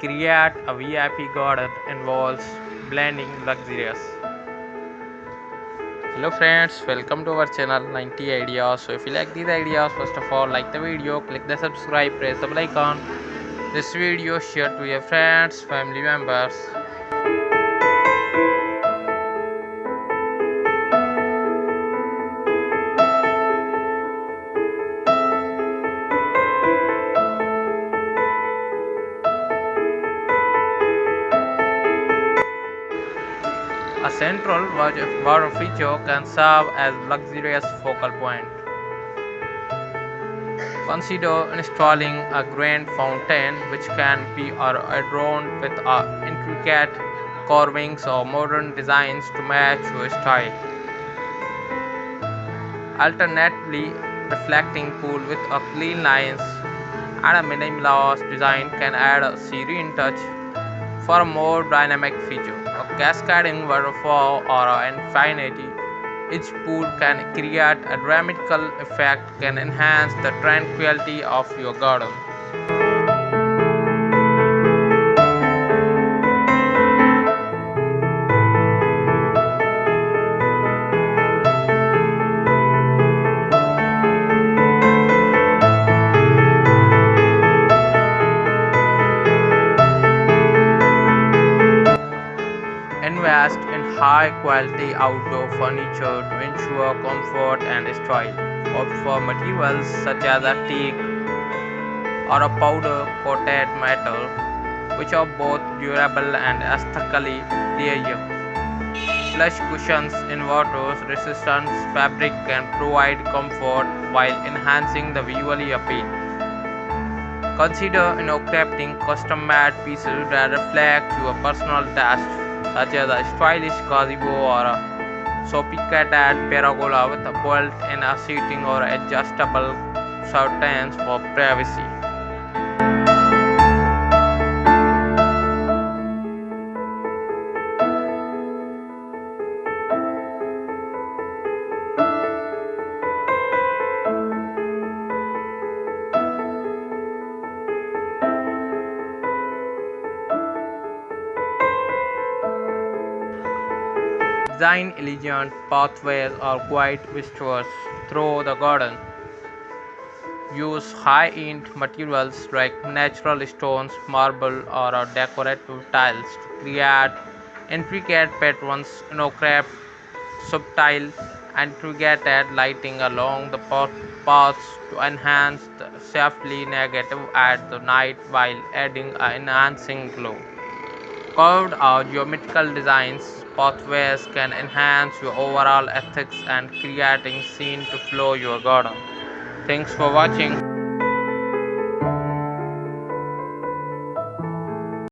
create a VIP garden involves blending luxurious. Hello friends, welcome to our channel 90 ideas. So if you like these ideas, first of all like the video, click the subscribe, press the bell icon. This video share to your friends, family members. A central water feature can serve as luxurious focal point. Consider installing a grand fountain which can be adorned with intricate carvings or modern designs to match your style. Alternatively, reflecting pool with a clean lines and a minimalist design can add a serene touch for a more dynamic feature. A cascading waterfall or an infinity each pool can create a dramatical effect, can enhance the tranquility of your garden. Invest in high quality outdoor furniture to ensure comfort and style. Opt for materials such as a teak or a powder coated metal, which are both durable and aesthetically pleasing. Plush cushions in water resistant fabric can provide comfort while enhancing the visual appeal. Consider crafting custom made pieces that reflect your personal taste, such as a stylish gazebo or a sophisticated pergola with a built-in seating or adjustable curtains for privacy. Design elegant pathways or quiet vistas through the garden. Use high-end materials like natural stones, marble, or decorative tiles to create intricate patterns. Craft subtle and intricate lighting along the paths to enhance the safely negative at the night while adding an enhancing glow. Curved or geometrical designs pathways can enhance your overall aesthetics and creating scene to flow your garden. Thanks for watching.